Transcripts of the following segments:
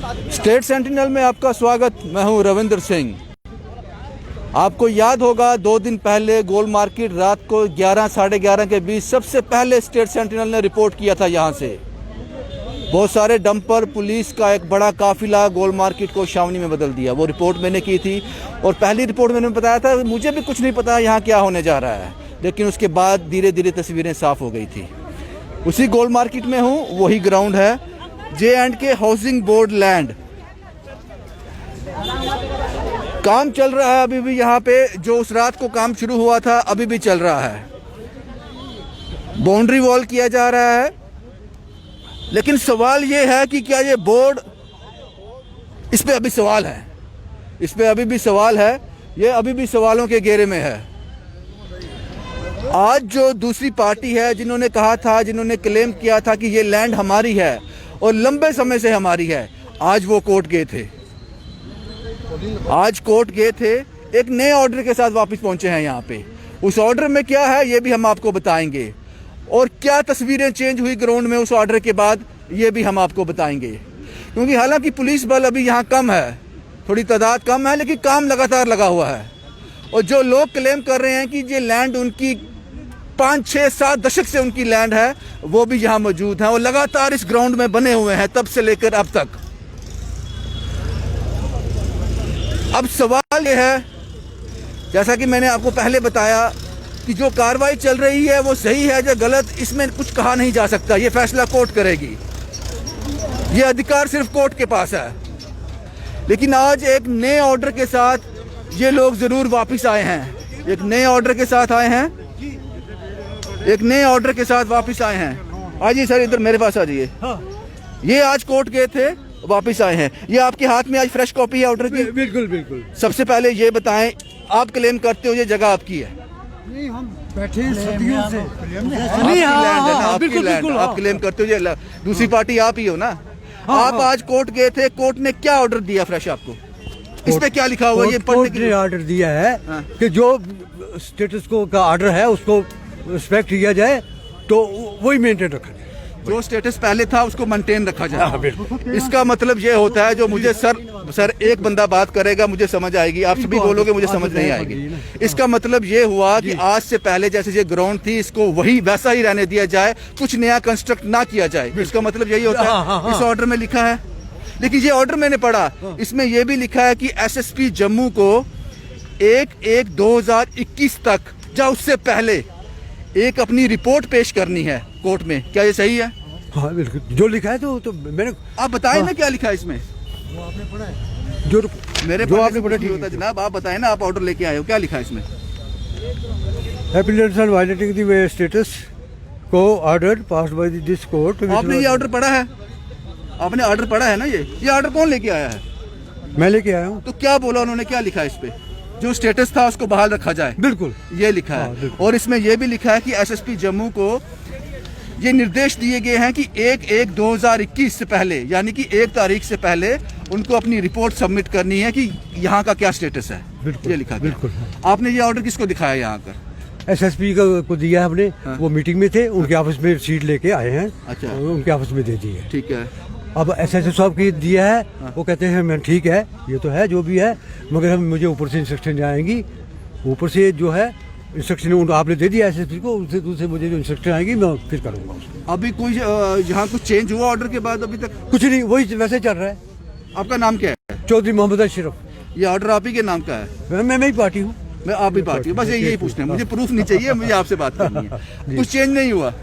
State sentinel में आपका स्वागत। मैं हूं रविंद्र सिंह। आपको याद होगा 2 दिन पहले गोल मार्केट रात को 11 साढ़े 11 के बीच सबसे पहले स्टेट सेंटिनल ने रिपोर्ट किया था। यहां से बहुत सारे डंपर, पुलिस का एक बड़ा काफिला गोल मार्केट को छावनी में बदल दिया। वो रिपोर्ट मैंने की थी और पहली रिपोर्ट मैंने बताया था मुझे भी कुछ नहीं पता यहाँ क्या होने जा रहा है, लेकिन उसके बाद धीरे धीरे तस्वीरें साफ हो गई थी। उसी गोल मार्केट में हूँ, वही ग्राउंड है, J&K हाउसिंग बोर्ड लैंड। काम चल रहा है अभी भी यहाँ पे, जो उस रात को काम शुरू हुआ था अभी भी चल रहा है। बाउंड्री वॉल किया जा रहा है, लेकिन सवाल ये है कि क्या ये बोर्ड, इस पे अभी सवाल है, इस पे अभी भी सवाल है, ये अभी भी सवालों के घेरे में है। आज जो दूसरी पार्टी है जिन्होंने कहा था, जिन्होंने क्लेम किया था कि ये लैंड हमारी है और लंबे समय से हमारी है, आज वो कोर्ट गए थे। आज कोर्ट गए थे, एक नए ऑर्डर के साथ वापस पहुंचे हैं यहाँ पे। उस ऑर्डर में क्या है ये भी हम आपको बताएंगे, और क्या तस्वीरें चेंज हुई ग्राउंड में उस ऑर्डर के बाद ये भी हम आपको बताएंगे। क्योंकि हालांकि पुलिस बल अभी यहाँ कम है, थोड़ी तादाद कम है, लेकिन काम लगातार लगा हुआ है। और जो लोग क्लेम कर रहे हैं कि ये लैंड उनकी 5, 6, 7 दशक से उनकी लैंड है, वो भी यहाँ मौजूद हैं और लगातार इस ग्राउंड में बने हुए हैं तब से लेकर अब तक। अब सवाल ये है, जैसा कि मैंने आपको पहले बताया, कि जो कार्रवाई चल रही है वो सही है या गलत, इसमें कुछ कहा नहीं जा सकता। ये फैसला कोर्ट करेगी, ये अधिकार सिर्फ कोर्ट के पास है। लेकिन आज एक नए ऑर्डर के साथ ये लोग जरूर वापस आए हैं, एक नए ऑर्डर के साथ आए हैं, एक नए ऑर्डर के साथ वापस आए हैं। आइए सर, इधर मेरे पास आ जाइए। ये आज कोर्ट गए थे, वापस आए हैं। ये आपके हाथ में आज फ्रेश कॉपी है ऑर्डर की? बिल्कुल बिल्कुल। सबसे पहले ये बताएं, आप क्लेम करते हो ये जगह आपकी है? नहीं, हम बैठे हैं सदियों से। आपकी लैंड है ना, आपकी लैंड, आप क्लेम करते हो, ये दूसरी पार्टी आप ही हो ना। आप आज कोर्ट गए थे, कोर्ट ने क्या ऑर्डर दिया फ्रेश आपको? इस पे क्या लिखा हुआ? ये पढ़ने के लिए ऑर्डर दिया है कि जो स्टेटस को का ऑर्डर है उसको रिस्पेक्ट किया जाए, तो वही मेंटेन रखा जाए। जो स्टेटस पहले था उसको मेंटेन रखा जाए। इसका मतलब ये होता है, जो मुझे सर एक बंदा बात करेगा मुझे समझ आएगी, आप सभी बोलोगे मुझे समझ नहीं आएगी। इसका मतलब ये हुआ कि आज से पहले जैसे ये ग्राउंड थी इसको वही वैसा ही रहने दिया जाए, कुछ नया कंस्ट्रक्ट ना किया जाए। इसका मतलब यही होता है। इस ऑर्डर में लिखा है, लेकिन ये ऑर्डर मैंने पढ़ा, इसमें यह भी लिखा है कि SSP जम्मू को 1/1/2021 तक या उससे पहले एक अपनी रिपोर्ट पेश करनी है कोर्ट में। क्या ये सही है? हाँ बिल्कुल, जो लिखा है तो मैंने, आप बताएं ना क्या लिखा है इसमें। जो आपने पढ़ा है, जो मेरे जो आपने पढ़ा ठीक होता जनाब, आप बताएं ना, आप ऑर्डर लेके आए हो, क्या लिखा है इसमें? Applicants are violating the status quo order passed by this court. आपने ये ऑर्डर पढ़ा है? आपने ऑर्डर पढ़ा है ना? ये ऑर्डर कौन लेके आया है? मैं लेके आया हूँ। तो क्या बोला उन्होंने, क्या लिखा है इस पे? जो स्टेटस था उसको बहाल रखा जाए, बिल्कुल ये लिखा है। और इसमें यह भी लिखा है कि SSP जम्मू को ये निर्देश दिए गए हैं कि 1/1/2021 से पहले, यानी कि 1 तारीख से पहले उनको अपनी रिपोर्ट सबमिट करनी है कि यहाँ का क्या स्टेटस है। ये लिखा बिल्कुल। आपने ये ऑर्डर किसको दिखाया यहाँ पर? SSP को दिया है हमने। हाँ। वो मीटिंग में थे, उनके ऑफिस में सीट लेके आए हैं। अच्छा, उनके ऑफिस में दे दी है। ठीक है। अब SSP साहब की दिया है। हाँ। वो कहते हैं मैं ठीक है, ये तो है जो भी है, मगर हम मुझे ऊपर से इंस्ट्रक्शन आएंगी, ऊपर से जो है इंस्ट्रक्शन आपने दे दिया SSP को, उससे मुझे जो इंस्ट्रक्शन आएगी मैं फिर करूँगा उसको। अभी कोई यहाँ कुछ चेंज हुआ ऑर्डर के बाद? अभी तक कुछ नहीं, वही वैसे चल रहा है। आपका नाम क्या है? चौधरी मोहम्मद अशरफ। ये ऑर्डर आप ही के नाम का है? मैं ही पार्टी हूँ। मैं आप ही पार्टी हूँ, बस यही पूछना है, मुझे प्रूफ नहीं चाहिए, मुझे आपसे बात करनी है। कुछ चेंज नहीं हुआ?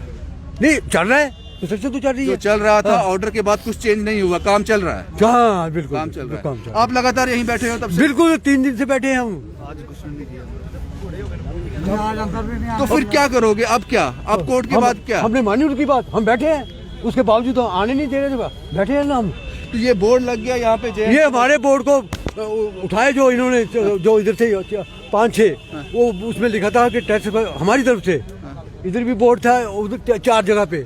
नहीं, चल रहा है, तो चल रही है। चल रहा था ऑर्डर के बाद कुछ चेंज नहीं हुआ, काम चल रहा है। हाँ बिल्कुल, काम चल रहा है। आप लगातार यहीं बैठे हो तब से? बिल्कुल, 3 दिन से बैठे हैं हम। तो फिर क्या करोगे अब? क्या अब कोर्ट के बाद क्या? हमने मानी उनकी बात, हम बैठे हैं, उसके बावजूद तो आने नहीं दे रहे थे, बैठे हैं ना हम। तो ये बोर्ड लग गया यहाँ पे, ये हमारे बोर्ड को उठाए जो इन्होंने, जो इधर से 5-6, वो उसमें लिखा था कि टैक्स हमारी तरफ से। इधर भी बोर्ड था, उधर 4 जगह पे,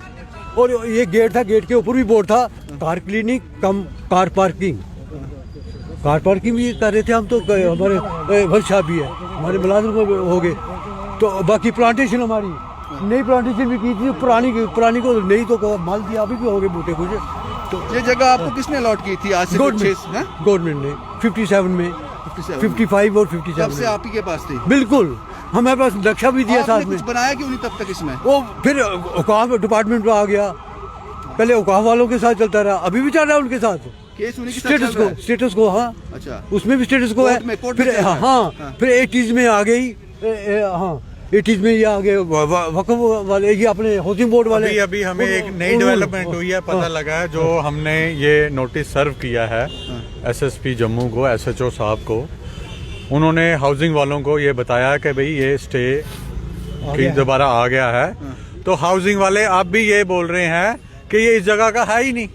और ये गेट था, गेट के ऊपर भी बोर्ड था, कार क्लिनिक कम कार पार्किंग। कार पार्किंग भी कर रहे थे हम, तो हमारे वर्कशॉप भी है, हमारे मुलाजिम हो गए। तो बाकी प्लांटेशन हमारी नई प्लांटेशन भी की थी, पुरानी को नई तो माल दिया, अभी भी हो गए बूटे कुछ। ये जगह आपको किसने अलॉट की थी आज से कुछ गवर्नमेंट ने 57 में 55 और 57 तब से आप ही के पास थी? बिल्कुल, हमारे पास नक्शा भी दिया साथ आपने में। कुछ बनाया क्यों नहीं तब तक इसमें? वो फिर औकाफ डिपार्टमेंट में आ गया, पहले औकाफ वालों के साथ चलता रहा, अभी भी चल रहा है उनके साथ केस उन्हीं के साथ चल रहा है? स्टेटस को हाँ, अच्छा, उसमें भी स्टेटस को है। कोर्ट फिर में हाँ, हाँ। फिर 80s में आ गई, हाँ 80s में ये आ गए वक्फ वाले, ये अपने हाउसिंग बोर्ड वाले। अभी हमें एक नई डेवलपमेंट हुई है, पता लगा है, जो हमने ये नोटिस सर्व किया है एसएसपी जम्मू को, एसएचओ साहब को। उन्होंने हाउसिंग वालों को ये बताया कि भाई ये स्टे की दोबारा आ गया है, तो हाउसिंग वाले अब भी ये बोल रहे हैं कि ये इस जगह का है ही नहीं,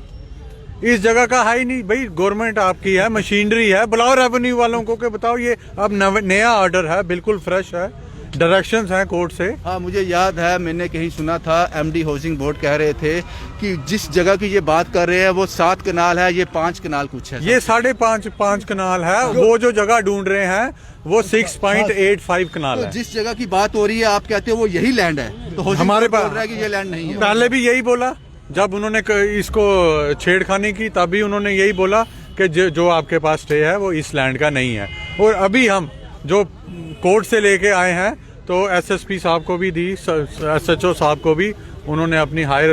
इस जगह का है ही नहीं। भाई गवर्नमेंट आपकी है, मशीनरी है, बुलाओ रेवेन्यू वालों को कि बताओ ये अब नया ऑर्डर है, बिल्कुल फ्रेश है, डायरेक्शंस हैं कोर्ट से। हाँ, मुझे याद है, मैंने कहीं सुना था एमडी हाउसिंग बोर्ड कह रहे थे कि जिस जगह की ये बात कर रहे हैं वो 7 कनाल है, ये 5 कनाल कुछ है। ये 5.5 कनाल है, वो जो जगह ढूंढ रहे हैं वो 6.85 कनाल तो है। जिस जगह की बात हो रही है आप कहते हो वो यही लैंड है, तो हाउसिंग हमारे बोर्ड पास बोल रहा है कि ये लैंड नहीं है। पहले भी यही बोला, जब उन्होंने इसको छेड़खानी की तभी उन्होंने यही बोला कि जो आपके पास स्टे है वो इस लैंड का नहीं है। और अभी हम जो कोर्ट से लेके आए हैं तो एसएसपी साहब को भी दी, एसएचओ साहब को भी उन्होंने अपनी हायर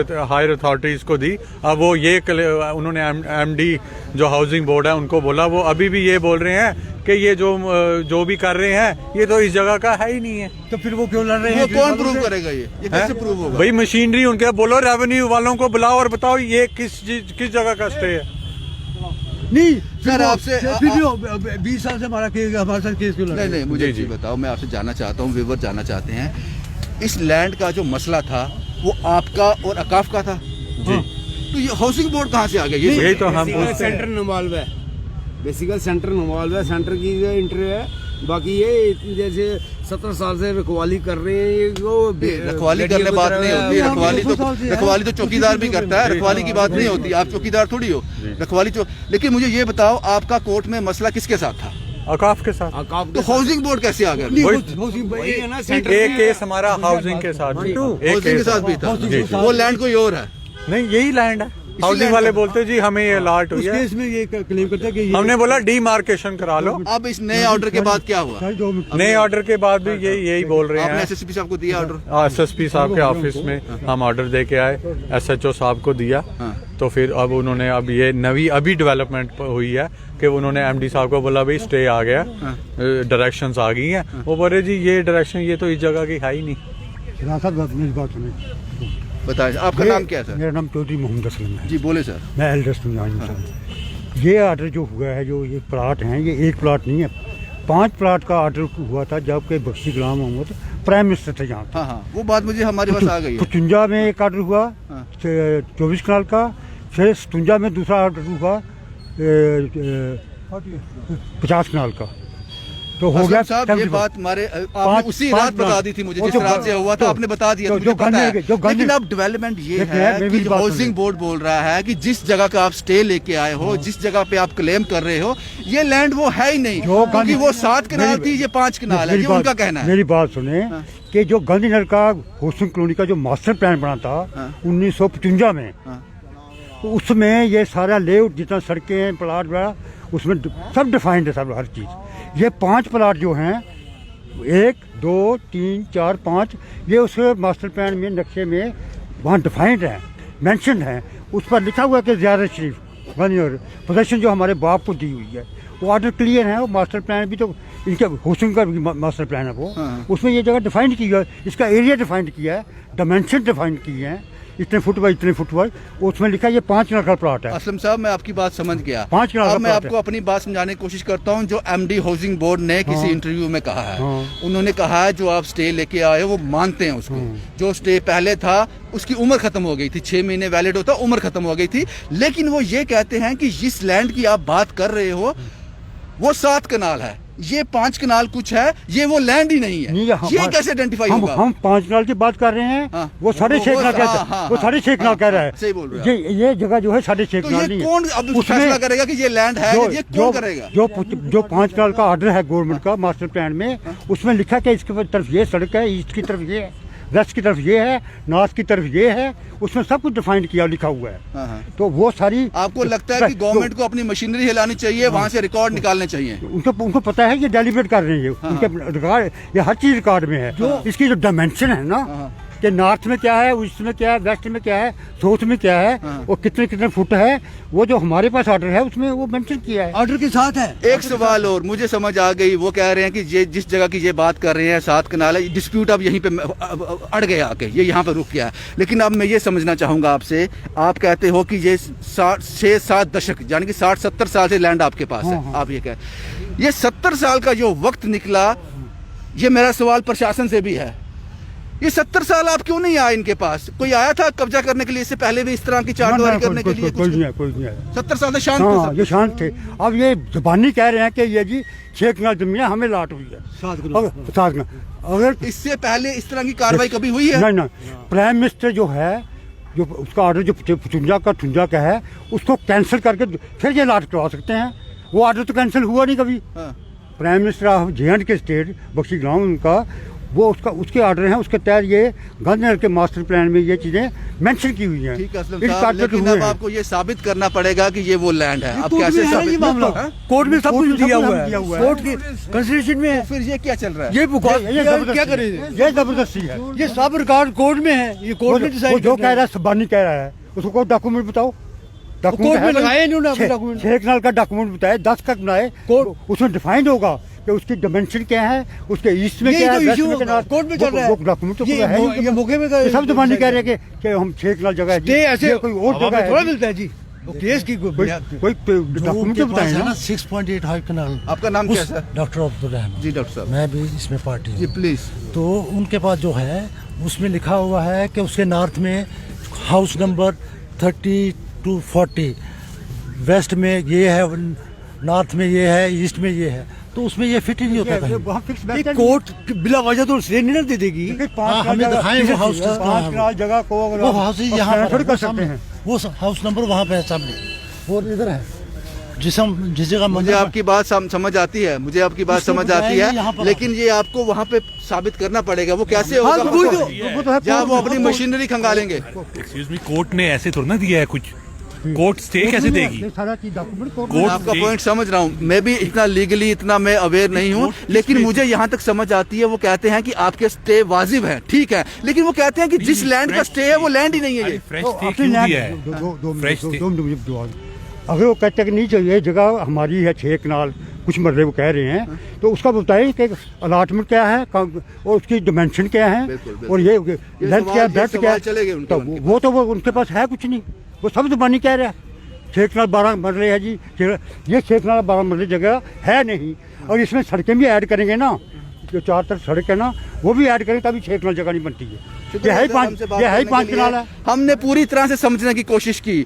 अथॉरिटीज़ को दी। अब वो ये उन्होंने एमडी जो हाउसिंग बोर्ड है उनको बोला, वो अभी भी ये बोल रहे हैं कि ये जो भी कर रहे हैं ये तो इस जगह का है ही नहीं है। तो फिर वो क्यों लड़ रहे हैं? वो कौन प्रूव करेगा? ये कैसे प्रूव होगा? भाई मशीनरी उनके, बोलो रेवेन्यू वालों को बुलाओ और बताओ ये किस जगह का स्टे है। नहीं सर, आपसे फिर भी 20 साल से हमारा केस, हमारे साथ केस क्यों लड़ रहे हैं? नहीं, मुझे जी बताओ, मैं आपसे जानना चाहता हूँ, व्यूअर जानना चाहते हैं, इस लैंड का जो मसला था वो आपका और अकाफ का था जी। तो ये हाउसिंग बोर्ड कहाँ से आ गया? यही तो हम पूछते हैं। सेंटर इन्वॉल्व है, बेसिकल सेंटर इन्वॉल्व है, सेंटर की जो इंटरव्यू है। बाकी ये जैसे 17 साल से रखवाली कर रहे हैं, ये रखवाली करने बात नहीं होती, रखवाली तो चौकीदार भी करता है, रखवाली की बात नहीं होती, आप चौकीदार थोड़ी हो, रखवाली लेकिन मुझे ये बताओ, आपका कोर्ट में मसला किसके साथ था? अकाफ के साथ। तो हाउसिंग बोर्ड कैसे आ गया? वही है ना, सेंटर एक केस हमारा हाउसिंग के साथ भी, एक हाउसिंग के साथ भी था, जी। वो लैंड कोई और है? नहीं, यही लैंड है। हाउसिंग वाले बोलते जी हमें ये अलॉट हुई उस है, केस में ये क्लेम करता है कि ये हमने बोला डीमार्केशन करा लो। अब इस नए ऑर्डर के बाद क्या हुआ? नए ऑर्डर के बाद भी यही बोल रहे आपने हैं। एसएसपी साहब को दिया ऑर्डर? एसएसपी साहब के ऑफिस में हम ऑर्डर दे के आए, एसएचओ साहब को दिया, तो फिर अब उन्होंने अब ये नवी अभी डेवलपमेंट हुई है कि उन्होंने एमडी साहब को बोला भाई स्टे आ गया, डायरेक्शंस आ गई हैं। वो बोले जी ये डायरेक्शन ये तो इस जगह की है ही नहीं। मेरी बात सुनिए, बताइए, आपका नाम क्या है सर? मेरा नाम चौधरी मोहम्मद असलम है जी बोले सर। मैं एल्डर्स सर। ये ऑर्डर जो हुआ है, जो ये प्लाट हैं, ये एक प्लाट नहीं है, 5 प्लाट का ऑर्डर हुआ था जबकि बख्शी गुलाम मोहम्मद प्राइम मिनिस्टर थे यहाँ। हाँ हाँ, वो बात मुझे हमारे पास आ गई है। 55 में एक ऑर्डर हुआ 24 कनाल का, फिर 57 में दूसरा ऑर्डर हुआ 50 कनाल का, तो हो गया। साहब ये बात हमारे आपने उसी रात बता दी थी मुझे, जिस रात से हुआ था आपने बता दिया, मुझे पता है। लेकिन अब डेवलपमेंट ये है कि हाउसिंग बोर्ड बोल रहा है कि जिस जगह का आप स्टे लेके आए हो, जिस जगह पे आप क्लेम कर रहे हो, ये लैंड वो है ही नहीं, क्योंकि वो 7 कनाल थी, ये 5 कनाल है, ये उनका कहना है। मेरी बात सुने कि जो गांधीनगर का हाउसिंग कॉलोनी का जो मास्टर प्लान बना था 1955 में, तो उसमें ये सारा लेआउट, जितना सड़कें, प्लाट वगैरह, उसमें सब डिफाइंड है, सब हर चीज़। ये 5 प्लाट जो हैं, 1 2 3 4 5, ये उसके मास्टर प्लान में, नक्शे में वहाँ डिफाइंड है, मेंशन है, उस पर लिखा हुआ है कि ज़ियारत शरीफ गांधीनगर पोजेशन जो हमारे बाप को दी हुई है, वो ऑर्डर क्लियर है। वो मास्टर प्लान भी तो इनके हाउसिंग का भी मास्टर प्लान है वो, उसमें ये जगह डिफाइंड की है, इसका एरिया डिफाइंड किया है, डायमेंशन डिफाइंड किए हैं, इतने फुट बाई इतने फुट बाई, उसमें लिखा है ये 5 कनाल का प्लॉट है। असलम साहब, मैं आपकी बात समझ गया। 5 कनाल का अब मैं प्लॉट आपको अपनी बात समझाने की कोशिश करता हूं। जो एमडी हाउसिंग बोर्ड ने किसी इंटरव्यू में कहा है, उन्होंने कहा है जो आप स्टे लेके आए हो वो मानते हैं उसको। जो स्टे पहले था उसकी उम्र खत्म हो गई थी, 6 महीने वैलिड होता, उम्र खत्म हो गई थी। लेकिन वो ये कहते हैं कि जिस लैंड की आप बात कर रहे हो वो 7 कनाल है, ये 5 कनाल कुछ है, ये वो लैंड ही नहीं है। ये कैसे आइडेंटिफाई होगा? हम 5 कनाल की बात कर रहे हैं, वो 6.5 कनाल कहता है, वो 6.5 कनाल कह रहा है। सही बोल रहे हैं। ये जगह जो है 6.5 कनाल नहीं है। कौन अब फैसला करेगा कि ये लैंड है? ये कौन करेगा? जो 5 कनाल का ऑर्डर है गवर्नमेंट का मास्टर प्लान में, उसमें लिखा कि इसकी तरफ ये सड़क है, ईस्ट की तरफ ये है, वेस्ट की तरफ ये है, नॉर्थ की तरफ ये है, उसमें सब कुछ डिफाइंड किया लिखा हुआ है। हाँ, हाँ। तो वो सारी आपको लगता है कि गवर्नमेंट को अपनी मशीनरी हिलानी चाहिए, वहाँ से रिकॉर्ड निकालने चाहिए? उनको पता है कि डेलीब्रेट कर रहे हैं ये, उनके रिकॉर्ड, ये हर चीज रिकॉर्ड में है। इसकी जो डायमेंशन है ना कि नॉर्थ में क्या है, ईस्ट में क्या है, वेस्ट में क्या है, साउथ में क्या है, और कितने कितने फुट है, वो जो हमारे पास ऑर्डर है उसमें वो मेंशन किया है। ऑर्डर के साथ है। एक सवाल और मुझे समझ आ गई, वो कह रहे हैं कि ये जिस जगह की ये बात कर रहे हैं 7 कनाल है, डिस्प्यूट अब यहीं पे अड़ गया आके, ये यहाँ पे रुक गया है। लेकिन अब मैं ये समझना चाहूँगा आपसे, आप कहते हो कि ये 6-7 दशक यानी कि 60-70 साल से लैंड आपके पास है, आप ये कह, ये 70 साल का जो वक्त निकला, ये मेरा सवाल प्रशासन से भी है, ये 70 साल आप क्यों नहीं आए इनके पास? कोई आया था कब्जा करने के लिए इससे पहले भी, इस तरह की चारदीवारी करने के लिए? कोई नहीं आया। 70 साल से शांत हाँ, थे ये शांत थे। अब ये जुबानी कह रहे हैं कि ये जी 6 कनाल जमीन हमें लाट हुई है, 7 कनाल। अगर इससे पहले इस तरह की कार्रवाई कभी हुई है? नहीं, प्राइम मिनिस्टर जो है, जो उसका ऑर्डर जो 53 का है, उसको कैंसिल करके फिर ये लाट करवा सकते हैं। वो ऑर्डर तो कैंसिल हुआ नहीं कभी। हाँ। प्राइम मिनिस्टर ऑफ जे के स्टेट बख्शी गाँव उनका, वो उसके ऑर्डर हैं, उसके तहत ये गांधीनगर के मास्टर प्लान में ये चीजें मेंशन की हुई हैं। ठीक है असलम साहब, लेकिन अब आपको ये साबित करना पड़ेगा कि ये वो लैंड है। अब कैसे साबित? कोर्ट में सब कुछ दिया हुआ है, कोर्ट की कंसिडरेशन में है। फिर ये क्या चल रहा है? ये क्या करें? ये जबरदस्ती है। ये सब रिकॉर्ड कोर्ट में है, ये कोर्ट ने डिसाइड। जो कह रहा है सबानी कह रहा है, उसको कोई डॉक्यूमेंट बताओ। कोर्ट में लगाए इन्होंने अपने डॉक्यूमेंट। 6 कनाल का डॉक्यूमेंट बताए, 10 का बनाए, उसमें डिफाइंड होगा कि उसकी डायमेंशन क्या है, उसके ईस्ट में क्या है, वेस्ट में क्या है, कोर्ट में चल रहा है। डॉक्यूमेंट तो पूरा है ही। ये मौके में सब जुबानी कह रहे हैं कि हम 6 कनाल जगह है जी, ऐसे कोई और जगह है थोड़ा जी। मिलता है जी, वो केस की कोई डॉक्यूमेंट तो बताएं ना। 6.85 कनाल। आपका नाम क्या है? डॉक्टर अब्दुल रहमान जी डॉक्टर साहब। मैं भी इसमें पार्टी जी हूँ। प्लीज। तो उनके पास जो है उसमें लिखा हुआ है कि उसके नॉर्थ में हाउस नंबर 30 to 40, वेस्ट में ये है, नॉर्थ में ये है, ईस्ट में ये है, तो उसमें ये फिट ही नहीं होता कहीं। कोर्ट बिला वजह तो स्टे नहीं दे देगी। हमें दिखाएं वो हाउस किस तरह 5 है। कनाल जगह को अगर वो हाउस यहाँ थोड़ी पर कर सामने सकते हैं। वो हाउस नंबर वहाँ पे है सामने, और इधर है जिस जगह मुझे आपकी बात समझ आती है, मुझे आपकी बात उसके समझ आती बजाय यहाँ है, पर लेकिन ये आपको वहाँ पे साबित करना पड़ेगा। वो कैसे होगा? जहाँ वो अपनी मशीनरी खंगालेंगे। एक्सक्यूज मी, कोर्ट ने ऐसे थोड़ा ना दिया है कुछ, कोर्ट स्टे कैसे देगी? सारा चीज डॉक्यूमेंट कोर्ट मैं आपका पॉइंट समझ रहा हूँ, मैं भी इतना लीगली इतना मैं अवेयर नहीं हूँ, लेकिन मुझे यहाँ तक समझ आती है। वो कहते हैं कि आपके स्टे वाजिब है, ठीक है, लेकिन वो कहते हैं कि जिस लैंड का स्टे है वो लैंड ही नहीं है। ये फ्रेश स्टे क्यों दिया है? Fresh stay. अगर वो कहते हैं कि नहीं चाहिए, जगह हमारी है 6 कनाल, कुछ मरले वो कह रहे हैं, तो उसका बताएं कि अलाटमेंट क्या है और उसकी डिमेंशन क्या है, और ये लेंथ क्या है, ब्रेड्थ क्या है। तो वो उनके पास है कुछ नहीं, वो सब जुबानी कह रहा है। 6 कनाल 12 मरले है जी, ये 6 कनाल 12 मरले जगह है नहीं। और इसमें सड़कें भी ऐड करेंगे ना, जो 4 तरफ सड़क है ना, वो भी ऐड करें तभी 6 कनाल जगह नहीं बनती है। ये है ही 5 कनाल है। हमने पूरी तरह से समझने की कोशिश की।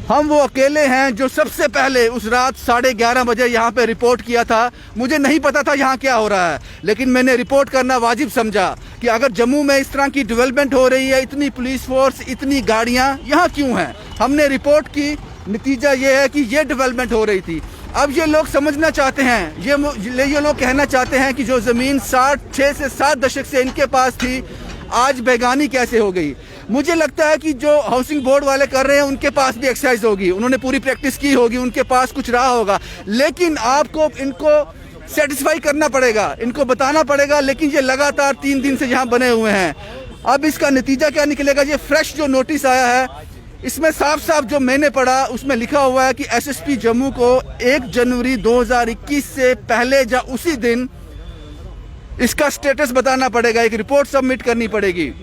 हम वो अकेले हैं जो सबसे पहले उस रात 11:30 बजे यहाँ पे रिपोर्ट किया था। मुझे नहीं पता था यहाँ क्या हो रहा है, लेकिन मैंने रिपोर्ट करना वाजिब समझा कि अगर जम्मू में इस तरह की डेवलपमेंट हो रही है, इतनी पुलिस फोर्स, इतनी गाड़ियाँ यहाँ क्यों हैं। हमने रिपोर्ट की, नतीजा ये है कि ये डेवलपमेंट हो रही थी। अब ये लोग समझना चाहते हैं, ये लोग कहना चाहते हैं कि जो ज़मीन 6 से 7 दशक से इनके पास थी, आज बेगानी कैसे हो गई। मुझे लगता है कि जो हाउसिंग बोर्ड वाले कर रहे हैं उनके पास भी एक्सरसाइज होगी, उन्होंने पूरी प्रैक्टिस की होगी, उनके पास कुछ रहा होगा, लेकिन आपको इनको सेटिस्फाई करना पड़ेगा, इनको बताना पड़ेगा। लेकिन ये लगातार 3 दिन से यहाँ बने हुए हैं। अब इसका नतीजा क्या निकलेगा? ये फ्रेश जो नोटिस आया है, इसमें साफ साफ जो मैंने पढ़ा उसमें लिखा हुआ है कि SSP जम्मू को 1 जनवरी 2021 से पहले या उसी दिन इसका स्टेटस बताना पड़ेगा, एक रिपोर्ट सबमिट करनी पड़ेगी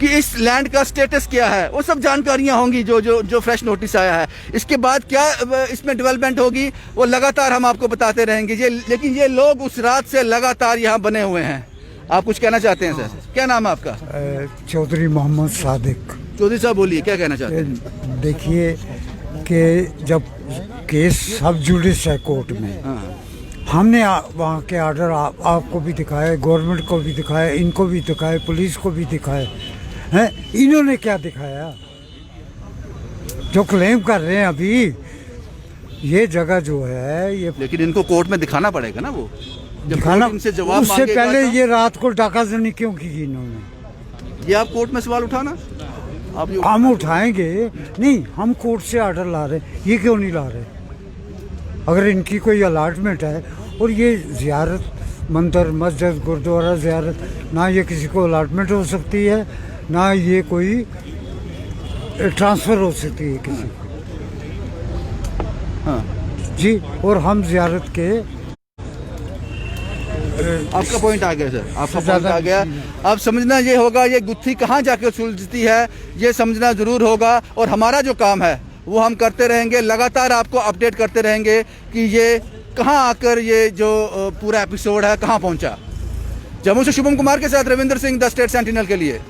कि इस लैंड का स्टेटस क्या है। वो सब जानकारियां होंगी जो फ्रेश नोटिस आया है। इसके बाद क्या इसमें डेवलपमेंट होगी वो लगातार हम आपको बताते रहेंगे। लेकिन ये लोग उस रात से लगातार यहाँ बने हुए हैं। आप कुछ कहना चाहते हैं सर? क्या नाम है आपका? चौधरी मोहम्मद सादिक। चौधरी साहब बोलिए, क्या कहना चाहते हैं? देखिए कि जब केस सब जुडिस है कोर्ट में, हमने वहाँ के ऑर्डर आपको भी दिखाए, गवर्नमेंट को भी दिखाए, इनको भी दिखाए, पुलिस को भी दिखाए हैं। इन्होंने क्या दिखाया? जो क्लेम कर रहे हैं अभी, ये जगह जो है ये, लेकिन इनको कोर्ट में दिखाना पड़ेगा ना। वो जब दिखाना कोर्ट इनसे जवाब उससे मांगेगा पहले तो- ये रात को डाकाजनी क्यों की इन्होंने? ये आप कोर्ट में सवाल उठाना, आप ये हम उठाएंगे नहीं, हम कोर्ट से आर्डर ला रहे, ये क्यों नहीं ला रहे? अगर इनकी कोई अलाटमेंट है और ये जियारत मंदिर मस्जिद गुरुद्वारा जियारत, ना ये किसी को अलाटमेंट हो सकती है, ना ये कोई ट्रांसफ़र हो सकती है किसी को। हाँ, जी, और हम जियारत के आपका पॉइंट आ गया सर, आपका पॉइंट ज़्यादा आ गया। अब समझना ये होगा ये गुत्थी कहाँ जाकर सुलझती है, ये समझना ज़रूर होगा। और हमारा जो काम है वो हम करते रहेंगे, लगातार आपको अपडेट करते रहेंगे कि ये कहाँ आकर ये जो पूरा एपिसोड है कहाँ पहुँचा। जम्मू से शुभम कुमार के साथ Ravindra Singh, the state sentinel के लिए।